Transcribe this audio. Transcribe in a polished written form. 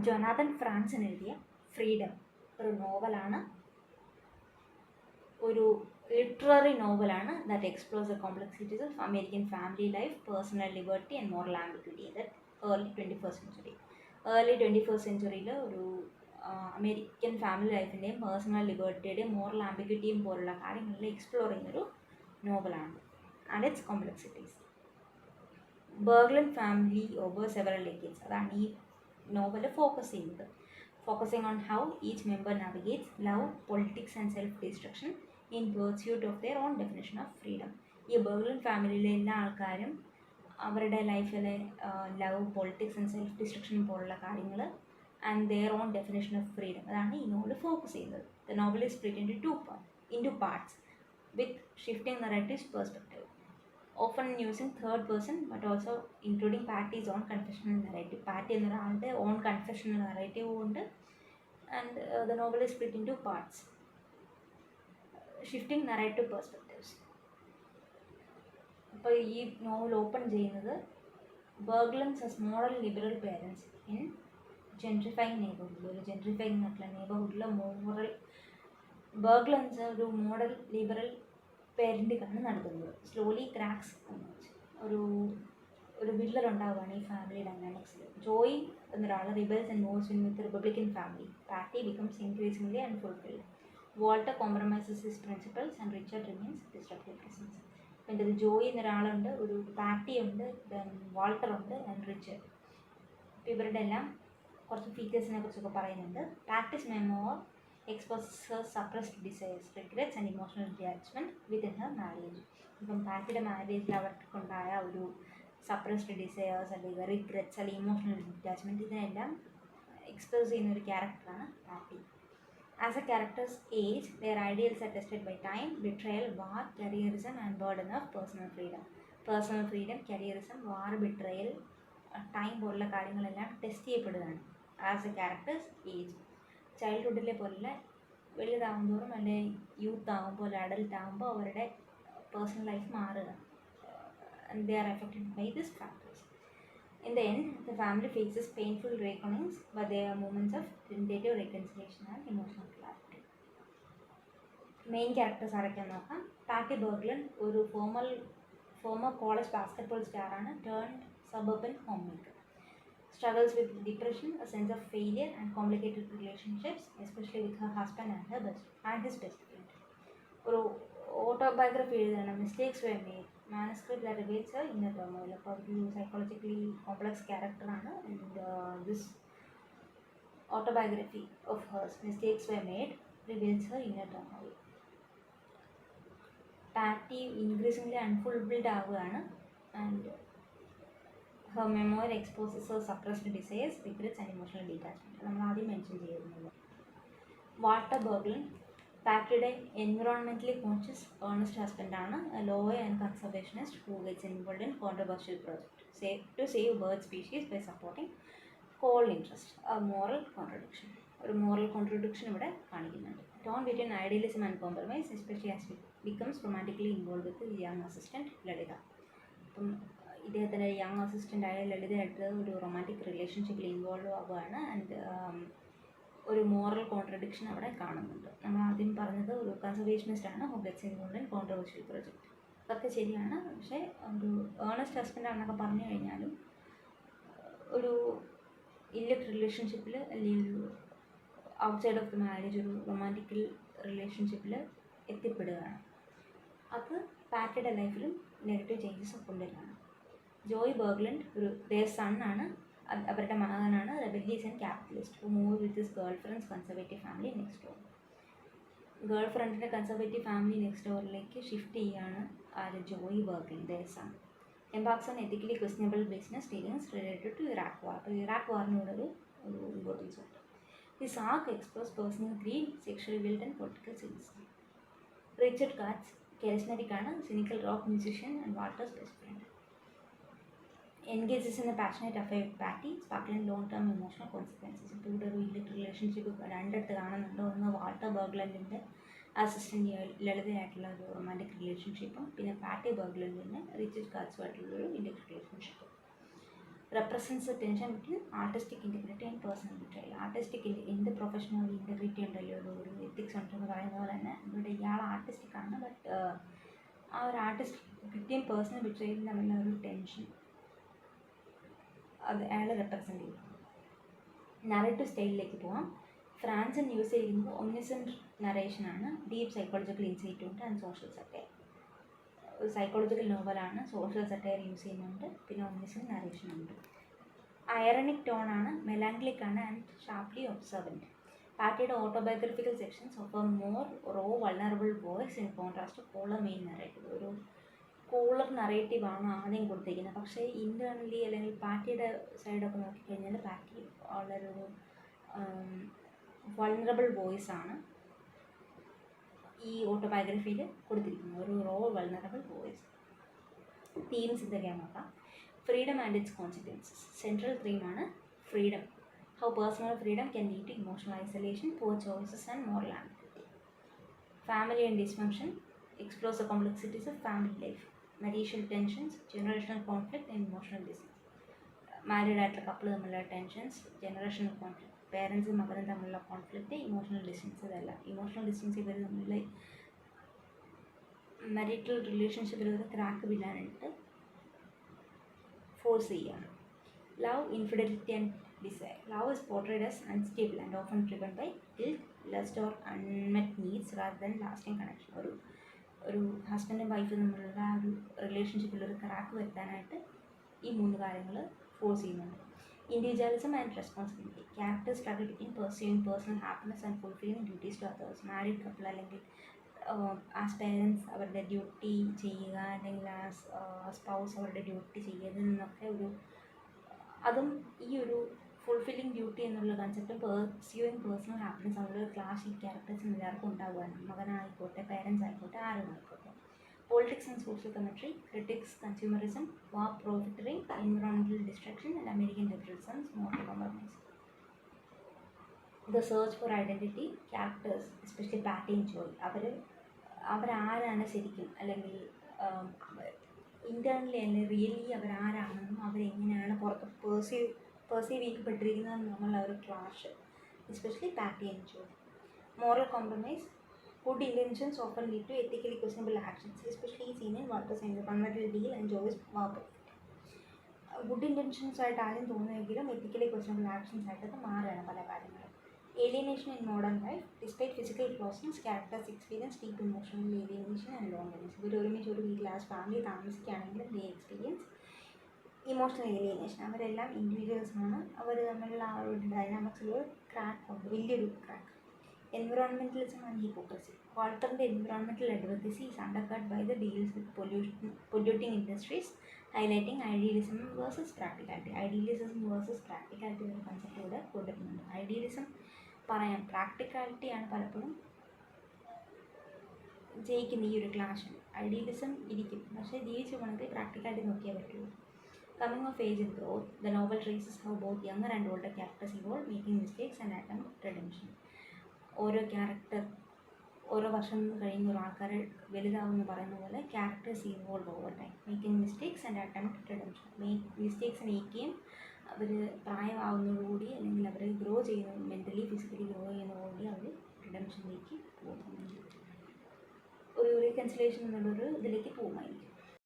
Jonathan Franson എഴുതിയ freedom ഒരു നോവലാണ്, ഒരു ലിറ്റററി നോവലാണ് that explores the complexities of American family life, personal liberty and moral ambiguity that early 21st century. Early 21st സെഞ്ച്വറിയിൽ ഒരു American family ലൈഫിൻ്റെയും പേഴ്സണൽ ലിബർട്ടിയുടെയും മോറൽ ആംബിഗ്വിറ്റിയും പോലുള്ള കാര്യങ്ങളിൽ എക്സ്പ്ലോർ ചെയ്യുന്നൊരു നോവലാണ് and its complexities. Berglund family over several decades, അതാണ് ഈ നോവൽ ഫോക്കസ് ചെയ്യുന്നത്. Focusing on how each member navigates love, politics and self destruction in pursuit of their own definition of freedom. ഈ ബർഗ്ലൻ ഫാമിലിയിലെ എല്ലാ ആൾക്കാരും അവരുടെ ലൈഫിലെ love, politics and self destruction പോലുള്ള കാര്യങ്ങൾ and their own definition of freedom, അതാണ് ഈ നോവൽ ഫോക്കസ് ചെയ്യുന്നത്. The novel is split into parts with shifting narratives perspective, often using third person but also including Patty's own confessional narrative. Patty എന്നൊരാളുടെ own confessional narrative ഉണ്ട്. And the novel is split in two parts, shifting narrative perspectives. അപ്പോൾ ഈ novel open ചെയ്യുന്നത് Berglunds as model liberal parents in gentrifying neighbourhood. ഒരു gentrifying ആയിട്ടുള്ള നെയ്ബർഹുഡിലെ ബർഗ്ലൻസ് ഒരു model liberal പേരൻറ്റിങ്ങാണ് നടത്തുന്നത്. Slowly cracks ഒരു വില്ലർ ഉണ്ടാവുകയാണ് ഈ ഫാമിലി ഡൈനാമിക്സിൽ. ജോയ് എന്നൊരാൾ rebels and moves in with Republican family. Patty becomes increasingly unfulfilled. Walter compromises his principles and Richard remains destructive presence. എൻ്റെ ഒരു ജോയ് എന്നൊരാളുണ്ട്, ഒരു പാറ്റി ഉണ്ട്, ദെൻ വാൾട്ടർ ഉണ്ട് ആൻഡ് റിച്ചർഡ്. അപ്പോൾ ഇവരുടെ എല്ലാം കുറച്ച് ഫീച്ചേഴ്സിനെ കുറിച്ചൊക്കെ പറയുന്നുണ്ട്. പാറ്റിസ് മെമ്മോർ exposes her suppressed desires, regrets and emotional attachment within her marriage. ഇപ്പം പാറ്റിയുടെ മാരേജിൽ അവർക്കുണ്ടായ ഒരു സപ്രസ്ഡ് ഡിസയേഴ്സ് അല്ലെങ്കിൽ റിഗ്രറ്റ്സ് അല്ലെങ്കിൽ ഇമോഷണൽ അറ്റാച്ച്മെൻറ്റ്, ഇതിനെല്ലാം എക്സ്പ്രസ് ചെയ്യുന്ന ഒരു ക്യാരക്ടറാണ് Patty. As a characters age, their ideals are tested by time, betrayal, war, careerism and burden of personal freedom. Personal freedom, careerism, war, betrayal, time പോലുള്ള കാര്യങ്ങളെല്ലാം test ചെയ്യപ്പെടുകയാണ് as a characters age. ചൈൽഡ്ഹുഡിലെ പോലെ വലുതാകുമ്പോഴും അല്ലെങ്കിൽ യൂത്ത് ആകുമ്പോൾ adult ആകുമ്പോൾ അവരുടെ പേഴ്സണൽ ലൈഫ് മാറുക. And they are affected by this factors. In the end the family faces painful reckonings but they are moments of tentative reconciliation and emotional clarity. Main characters ആരൊക്കെയാണെന്ന് നോക്കാം. Patty Berglund ഒരു former college basketball സ്റ്റാറാണ്, turned suburban home maker. Struggles with depression, a sense of failure and complicated relationships, especially with her husband and his best friend. ഒരു autobiography എഴുതുകയാണ്. Mistakes were made, manuscript that reveals her inner turmoil. അപ്പോൾ ഒരു psychologically complex ക്യാരക്ടറാണ്. And this autobiography of hers, mistakes were made, reveals her inner turmoil. Patty increasingly unfulfilled ആവുകയാണ്. And her memoir exposes her suppressed desires, regrets and emotional detachment. നമ്മൾ ആദ്യം mention ചെയ്യുന്നത്. Walter Berglund പാറ്റിയുടെ environmentally conscious earnest ഹസ്ബൻഡാണ്, lawyer and conservationist who gets involved in controversial project to save bird species by supporting coal interest. Moral contradiction, ഒരു moral contradiction ഇവിടെ കാണിക്കുന്നുണ്ട്. Torn between idealism and compromise, especially as becomes romantically involve with young assistant Lalitha. അപ്പം ഇദ്ദേഹത്തിൻ്റെ young അസിസ്റ്റൻ്റായ ലളിതയായിട്ട് ഒരു romantic റിലേഷൻഷിപ്പിൽ involve ആവുകയാണ്. And ഒരു moral contradiction അവിടെ കാണുന്നുണ്ട്. നമ്മൾ ആദ്യം പറഞ്ഞത് ഒരു കൺസർവേഷനിസ്റ്റാണ്, who gets involved in controversial project. അതൊക്കെ ശരിയാണ്. പക്ഷേ ഒരു ഏർണസ്റ്റ് ഹസ്ബൻഡാണെന്നൊക്കെ പറഞ്ഞു കഴിഞ്ഞാലും ഒരു ഇല്ലറ്റ് റിലേഷൻഷിപ്പിൽ അല്ലെങ്കിൽ ഒരു ഔട്ട്സൈഡ് ഓഫ് ദ മാരേജ് ഒരു റൊമാൻറ്റിക്കൽ റിലേഷൻഷിപ്പിൽ എത്തിപ്പെടുകയാണ്. അത് പാറ്റിയുടെ ലൈഫിലും നെഗറ്റീവ് ചേഞ്ചസ് കൊണ്ടുവരികയാണ്. ജോയ് ബർഗ്ലൻ ഒരു their son ആണ്, അവരുടെ മകനാണ്, rebellious and capitalist who move with his girl friends conservative family next door. Girl ഫ്രണ്ടിൻ്റെ കൺസർവേറ്റീവ് ഫാമിലി നെക്സ്റ്റ് ഡോറിലേക്ക് ഷിഫ്റ്റ് ചെയ്യുകയാണ് ആര്, Joey Berglund, their son. embarks on ethically questionable business dealings related to Iraq war. അപ്പോൾ Iraq വാറിനോട് ഒരു importance ഉണ്ട്. This arc explores personal greed, sexual guilt and political cynicism. Richard Katz charismatic ആണ്, cynical rock musician and Walter's best friend. Engages in a passionate affair with Patty, sparkling long-term emotional consequences. ഇപ്പോൾ ഇവിടെ ഒരു inlet relationship രണ്ടിടത്ത് കാണുന്നുണ്ട്. ഒന്ന് Walter ബർഗ്ലൻഡിൻ്റെ assistant ലളിതയായിട്ടുള്ള ഒരു romantic റിലേഷൻഷിപ്പും പിന്നെ പാറ്റി ബർഗ്ലൻഡിൻ്റെ റിച്ചർഡ് കാറ്റ്സുമായിട്ടുള്ളൊരു ഇല്ലറ്റ് റിലേഷൻഷിപ്പും. Represents a tension between artistic integrity and personal betrayal. Artistic എന്ത് പ്രൊഫഷണൽ ഇൻറ്റഗ്രിറ്റി ഉണ്ടല്ലോ, ഒരു എത്തിക്സ് ഉണ്ടെന്ന് പറയുന്ന പോലെ തന്നെ ഇവിടെ ഇയാൾ ആർട്ടിസ്റ്റിക് ആണ്, ബട്ട് ആ ഒരു ആർട്ടിസ്റ്റിക്കും പേഴ്സണൽ ബിട്രയലും തമ്മിലുള്ള ഒരു ടെൻഷൻ അത് അയാൾ റെപ്രസെൻ്റ് ചെയ്യും. നറേറ്റീവ് സ്റ്റൈലിലേക്ക് പോകാം. ഫ്രാൻസിൻ യൂസ് ചെയ്യുന്നത് ഒമ്നിസെൻറ്റ് നറേഷനാണ്. ഡീപ്പ് സൈക്കോളജിക്കൽ ഇൻസൈറ്റ് ഉണ്ട് ആൻഡ് സോഷ്യൽ സറ്റയർ. സൈക്കോളജിക്കൽ നോവലാണ്, സോഷ്യൽ സറ്റയർ യൂസ് ചെയ്യുന്നുണ്ട്, പിന്നെ ഒമ്നിസെൻറ്റ് നറേഷൻ ഉണ്ട്. അയറണിക് ടോണാണ്, മെലാങ്ക്ലിക് ആണ് ആൻഡ് ഷാർപ്ലി ഒബ്സർവൻറ്റ്. പാറ്റിയുടെ autobiographical sections of a more raw vulnerable voice in contrast polar main narrative. ഒരു കൂളർ നറേറ്റീവാണ് ആദ്യം കൊടുത്തിരിക്കുന്നത്, പക്ഷേ ഇൻറ്റേർണലി അല്ലെങ്കിൽ പാറ്റിയുടെ സൈഡൊക്കെ നോക്കിക്കഴിഞ്ഞാൽ പാറ്റി വളരെ ഒരു വൾണറബിൾ വോയിസ് ആണ് ഈ ഓട്ടോബയോഗ്രഫിയിൽ കൊടുത്തിരിക്കുന്നത്, ഒരു റോ വൾണറബിൾ വോയിസ്. തീംസ് എന്തൊക്കെയാണ് നോക്കാം. Freedom and its consequences. Central തീമാണ് freedom. How personal freedom can lead to emotional isolation, poor choices and moral ambiguity. Family and dysfunction explores the complexities of family life. Marital tensions, generational conflict and emotional distance. Married ആയിട്ടുള്ള couple തമ്മിലുള്ള tensions, generational conflict, പേരൻസും മകനും തമ്മിലുള്ള conflict, emotional distance. ഇതെല്ലാം emotional distance ഇവർ തമ്മിലുള്ള marital റിലേഷൻഷിപ്പിൽ ഒരു ക്രാക്ക് വിടാനായിട്ട് ഫോഴ്സ് ചെയ്യുകയാണ്. Love, infidelity and desire. Love is portrayed as unstable and often driven by guilt, lust or unmet needs rather than lasting connection. ഒരു ഹസ്ബൻഡും വൈഫും തമ്മിലുള്ള ആ ഒരു റിലേഷൻഷിപ്പിൽ ഒരു ക്രാക്ക് വരുത്താനായിട്ട് ഈ 3 കാര്യങ്ങൾ ഫോഴ്സ് ചെയ്യുന്നുണ്ട്. Individualism and responsibility. Character struggle between pursuing personal happiness and fulfilling duties to others. Married couple അല്ലെങ്കിൽ ആസ് പേരൻസ് അവരുടെ ഡ്യൂട്ടി ചെയ്യുക, അല്ലെങ്കിൽ സ്പൗസ് അവരുടെ ഡ്യൂട്ടി ചെയ്യതിൽ നിന്നൊക്കെ അതും ഈ ഒരു ഫുൾഫില്ലിംഗ് ഡ്യൂട്ടി എന്നുള്ള കൺസെപ്റ്റും പെർസ്യൂയിങ് പേഴ്സണൽ ഹാപ്പിനെസ് അവരുടെ ക്ലാഷ് ഈ ക്യാരക്ടേഴ്സിന് എല്ലാവർക്കും ഉണ്ടാകുകയാണ്. മകനായിക്കോട്ടെ, പേരൻസ് ആയിക്കോട്ടെ, ആരും ആയിക്കോട്ടെ. Politics and social commentary, critics, consumerism, war profiteering, environmental destruction, and American liberalism's moral compromise. The search for identity, characters, especially Patty and Joy, അവരാരാണ് ശരിക്കും, അല്ലെങ്കിൽ internally അല്ലെങ്കിൽ റിയലി അവരാരാണെന്നും അവരെങ്ങനെയാണ് പുറത്ത് പെർസീവ് ചെയ്യപ്പെട്ടിരിക്കുന്നതെന്ന് തമ്മിലുള്ള ഒരു clash, especially patty and Joy. Moral compromise. Good intentions often lead to ethically questionable actions, especially seen in Walter Simon's Fundamental Deal and Joy's War Profit. Good intentions ആയിട്ട് ആദ്യം തോന്നുമെങ്കിലും എത്തിക്കലി ക്വസ്റ്റനബിൾ ആക്ഷൻസ് ആയിട്ടൊക്കെ മാറുകയാണ് പല കാര്യങ്ങളും. Alienation in modern life. Despite physical closeness, characters experience deep emotional alienation and loneliness. ഇവർ ഒരുമിച്ച് ഒരു വീട്ടിൽ ആസ് ഫാമിലി താമസിക്കുകയാണെങ്കിലും ദേ എക്സ്പീരിയൻസ് ഇമോഷണൽ ഏലിയനേഷൻ. അവരെല്ലാം ഇൻഡിവിജ്വൽസ് ആണ്, അവർ തമ്മിലുള്ള ആ ഒരു ഡൈനാമിക്സിൽ ഒരു ക്രാക്ക് ഉണ്ട്, വലിയൊരു crack. Environmentalism and hypocrisy. Walter's environmental advocacy is undercut by the deals with polluting industries, highlighting idealism versus practicality. Idealism versus practicality എന്ന കൺസെപ്റ്റ് ഇവിടെ കൊടുക്കുന്നുണ്ട്. ഐഡിയലിസം പറയാം, പ്രാക്ടിക്കാലിറ്റിയാണ് പലപ്പോഴും ജയിക്കുന്ന ഈ ഒരു ക്ലാഷ്. ഐഡിയലിസം ഇരിക്കും, പക്ഷേ ജീവിച്ചു പോകണമെങ്കിൽ പ്രാക്ടിക്കാലിറ്റി നോക്കിയേ പറ്റുള്ളൂ. Coming of age and growth. The novel traces how both younger and older characters evolve, making mistakes and attempt redemption. ഓരോ ക്യാരക്ടർ ഓരോ വർഷം കഴിയുന്ന ഒരു ആൾക്കാർ വലുതാവുമെന്ന് പറയുന്ന പോലെ characters evolve over time, making mistakes and attempt redemption. Mistakes മേക്കുകയും അവർ പ്രായമാവുന്നതോടുകൂടി അല്ലെങ്കിൽ അവർ ഗ്രോ ചെയ്യുന്ന മെൻ്റലി ഫിസിക്കലി ഗ്രോ ചെയ്യുന്നതോടുകൂടി അവർ റിഡംഷനിലേക്ക് പോകുന്നുണ്ട്, ഒരു റീകൺസിലേഷൻ എന്നുള്ളൊരു ഇതിലേക്ക് പോകുമായിരിക്കും.